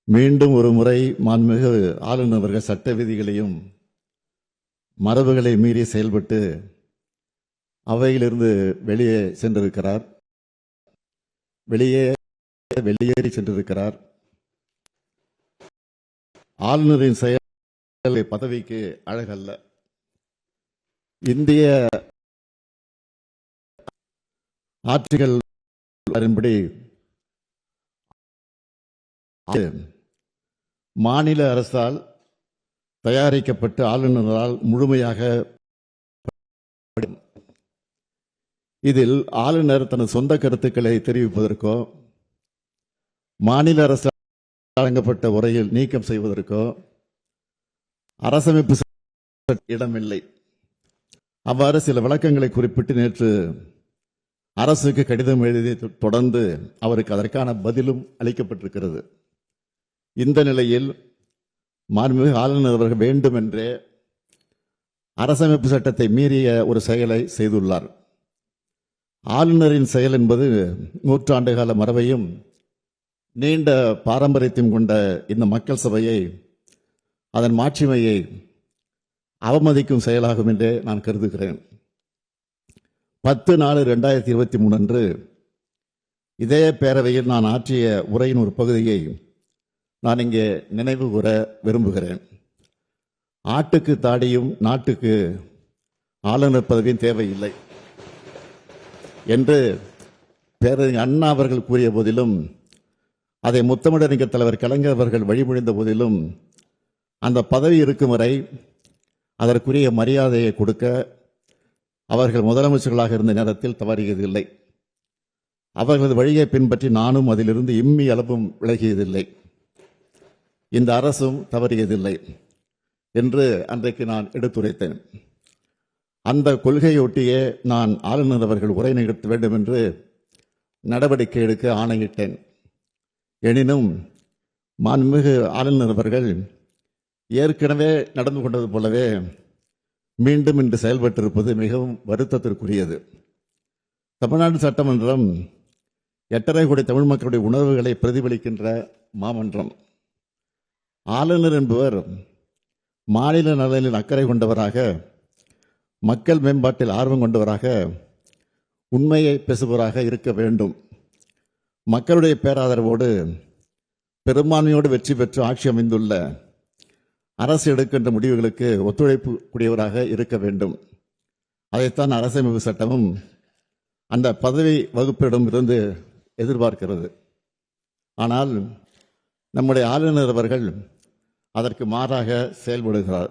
மீண்டும் ஒரு முறை மாண்புமிகு ஆளுநர் அவர்கள் சட்ட விதிகளையும் மரபுகளை மீறி செயல்பட்டு அவையிலிருந்து வெளியே சென்றிருக்கிறார். வெளியேறி சென்றிருக்கிறார். ஆளுநரின் செயல் பதவிக்கு அழகல்ல. இந்திய ஆட்சிகள் அதன்படி மாநில அரசால் தயாரிக்கப்பட்டு ஆளுநரால் முழுமையாக இதில் ஆளுநர் தனது சொந்த கருத்துக்களை தெரிவிப்பதற்கோ மாநில அரசு வழங்கப்பட்ட உரையில் நீக்கம் செய்வதற்கோ அரசமைப்பு இடமில்லை. அவ்வாறு சில விளக்கங்களை குறிப்பிட்டு நேற்று அரசுக்கு கடிதம் எழுதி தொடர்ந்து அவருக்கு அதற்கான பதிலும் அளிக்கப்பட்டிருக்கிறது. இந்த நிலையில் மாண்புமிகு ஆளுநர் அவர்கள் வேண்டுமென்றே அரசமைப்பு சட்டத்தை மீறிய ஒரு செயலை செய்துள்ளார். ஆளுநரின் செயல் என்பது நூற்றாண்டு கால மரபையும் நீண்ட பாரம்பரியத்தையும் கொண்ட இந்த மக்கள் சபையை அதன் மாட்சிமையை அவமதிக்கும் செயலாகும் என்றே நான் கருதுகிறேன். 10/4/2023 அன்று இதே பேரவையில் நான் ஆற்றிய உரையின் ஒரு பகுதியை நான் இங்கே நினைவு கூற விரும்புகிறேன். ஆட்டுக்கு தாடியும் நாட்டுக்கு ஆளுநர் பதவியும் தேவையில்லை என்று பேரறிஞர் அண்ணா அவர்கள் கூறிய போதிலும், அதை முத்தமிழறிஞர் தலைவர் கலைஞர் அவர்கள் வழிமொழிந்த போதிலும், அந்த பதவி இருக்கும் வரை அதற்குரிய மரியாதையை கொடுக்க அவர்கள் முதலமைச்சர்களாக இருந்த நேரத்தில் தவறியதில்லை. அவர்களது வழியை பின்பற்றி நானும் அதிலிருந்து இம்மி அளவும் விலகியதில்லை. இந்த அரசும் தவறியதில்லை என்று அன்றைக்கு நான் எடுத்துரைத்தேன். அந்த கொள்கையொட்டியே நான் ஆளுநர் அவர்கள் உரை நிகழ்த்த வேண்டும் என்று நடவடிக்கை எடுக்க ஆணையிட்டேன். எனினும் மாண்புமிகு ஆளுநர் அவர்கள் ஏற்கனவே நடந்து கொண்டது போலவே மீண்டும் இன்று செயல்பட்டிருப்பது மிகவும் வருத்தத்திற்குரியது. தமிழ்நாடு சட்டமன்றம் 8.5 கோடி தமிழ் மக்களுடைய உணர்வுகளை பிரதிபலிக்கின்ற மாமன்றம். ஆளுநர் என்பவர் மாநில நலனில் அக்கறை கொண்டவராக, மக்கள் மேம்பாட்டில் ஆர்வம் கொண்டவராக, உண்மையை பேசுபவராக இருக்க வேண்டும். மக்களுடைய பேராதரவோடு பெரும்பான்மையோடு வெற்றி பெற்று ஆட்சி அமைந்துள்ள அரசு எடுக்கின்ற முடிவுகளுக்கு ஒத்துழைப்பு கூடியவராக இருக்க வேண்டும். அதைத்தான் அரசமைப்பு சட்டமும் அந்த பதவி வகுப்பிடம் இருந்து எதிர்பார்க்கிறது. ஆனால் நம்முடைய ஆளுநர் அவர்கள் அதற்கு மாறாக செயல்படுகிறார்.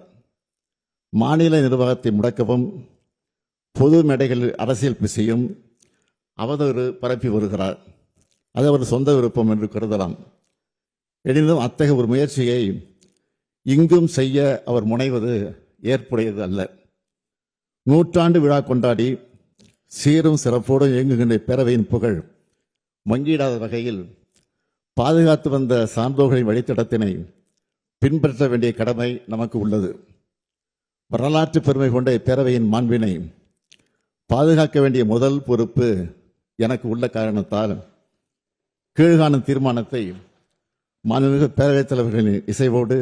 மாநில நிர்வாகத்தை முடக்கவும் பொது மேடைகளில் அரசியல் பேசியும் அவதூறு பரப்பி வருகிறார். அது அவர் சொந்த விருப்பம் என்று கருதலாம். எனினும் அத்தகைய ஒரு முயற்சியை இங்கும் செய்ய அவர் முனைவது ஏற்புடையது அல்ல. நூற்றாண்டு விழா கொண்டாடி சீரும் சிறப்போடு இயங்குகின்ற பேரவையின் புகழ் மங்கிடாத வகையில் பாதுகாத்து வந்த சான்றோர்களின் வழித்தடத்தினை பின்பற்ற வேண்டிய கடமை நமக்கு உள்ளது. வரலாற்று பெருமை கொண்ட இப்பேரவையின் மாண்பினை பாதுகாக்க வேண்டிய முதல் பொறுப்பு எனக்கு உள்ள காரணத்தால் கீழ்காணும் தீர்மானத்தை மாண்புமிகு பேரவைத் தலைவர்களின் இசைவோடு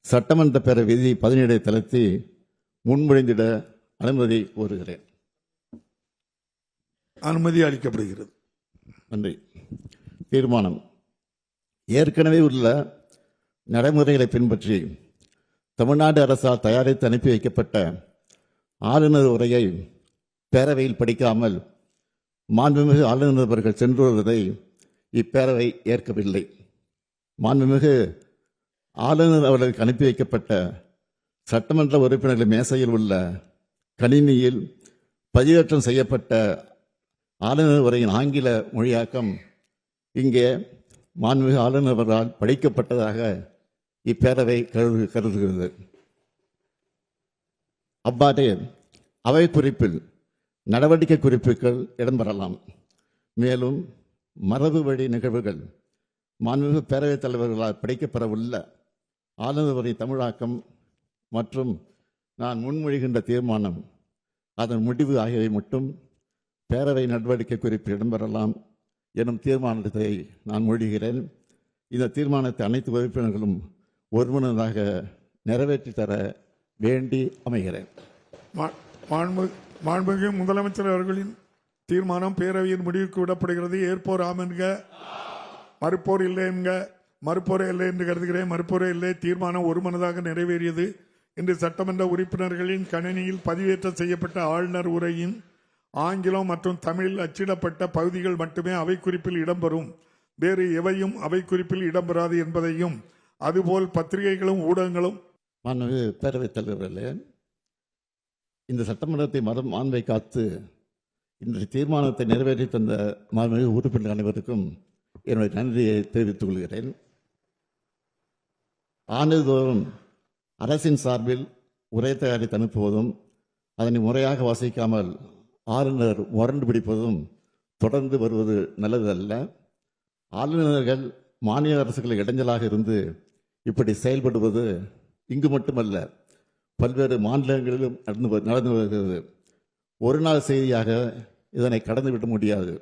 சட்டமன்ற பேரவை விதி 17 தளர்த்தி முன்மொழிந்திட அனுமதி கோருகிறேன். அனுமதி அளிக்கப்படுகிறது. நன்றி. தீர்மானம். ஏற்கனவே உள்ள நடைமுறைகளை பின்பற்றி தமிழ்நாடு அரசால் தயாரித்து அனுப்பி வைக்கப்பட்ட ஆளுநர் உரையை பேரவையில் படிக்காமல் மாண்புமிகு ஆளுநர் அவர்கள் சென்று வருவதை இப்பேரவை ஏற்கவில்லை. மாண்புமிகு ஆளுநர் அவர்களுக்கு அனுப்பி வைக்கப்பட்ட சட்டமன்ற உறுப்பினர்கள் மேசையில் உள்ள கணினியில் பதிவேற்றம் செய்யப்பட்ட ஆளுநர் உரையின் ஆங்கில மொழியாக்கம் இங்கே மாண்புமிகு ஆளுநர் அவர்களால் படிக்கப்பட்டதாக இப்பேரவை கருதுகிறது. அவ்வாறே அவை குறிப்பில் நடவடிக்கை குறிப்புகள் இடம்பெறலாம். மேலும் மரபு வழி நிகழ்வுகள் மாண்புமிகு பேரவைத் தலைவர்களால் படிக்கப்பெறவுள்ள ஆளுநர் உரை தமிழாக்கம் மற்றும் நான் முன்மொழிகின்ற தீர்மானம் அதன் முடிவு ஆகியவை மட்டும் பேரவை நடவடிக்கை குறிப்பில் இடம்பெறலாம் எனும் தீர்மானத்தை நான் மொழிகிறேன். இந்த தீர்மானத்தை அனைத்து உறுப்பினர்களும் ஒருமனதாக நிறைவேற்றி தர வேண்டி அமைகிறேன். மாண்புமிகு முதலமைச்சர் அவர்களின் தீர்மானம் பேரவையின் முடிவுக்கு விடப்படுகிறது. ஏற்போர் ஆம் என்க, மறுப்போர் இல்லை என்க. மறுப்போரே இல்லை என்று கருதுகிறேன். மறுப்போரே இல்லை. தீர்மானம் ஒருமனதாக நிறைவேறியது. இன்று சட்டமன்ற உறுப்பினர்களின் கணினியில் பதிவேற்றம் செய்யப்பட்ட ஆளுநர் உரையின் ஆங்கிலம் மற்றும் தமிழில் அச்சிடப்பட்ட பகுதிகள் மட்டுமே அவை குறிப்பில் இடம்பெறும். வேறு எவையும் அவை குறிப்பில் இடம்பெறாது என்பதையும், அதுபோல் பத்திரிகைகளும் ஊடகங்களும். மாண்புமிகு பேரவைத் தலைவர்களே, இந்த சட்டமன்றத்தை மாண்பை காத்து இன்றைய தீர்மானத்தை நிறைவேற்றி தந்த மாண்புமிகு உறுப்பினர் அனைவருக்கும் என்னுடைய நன்றியை தெரிவித்துக் கொள்கிறேன். ஆண்டுதோறும் அரசின் சார்பில் உரை தயாரித்து அனுப்புவதும் அதனை முறையாக வாசிக்காமல் ஆளுநர் முரண்டு பிடிப்பதும் தொடர்ந்து வருவது நல்லதல்ல. ஆளுநர்கள் மாநில அரசுகளுக்கு இடைஞ்சலாக இருந்து இப்படி செயல்படுவது இங்கு மட்டுமல்ல, பல்வேறு மாநிலங்களிலும் நடந்து வருகிறது. ஒரு நாள் செய்தியாக இதனை கடந்துவிட முடியாது.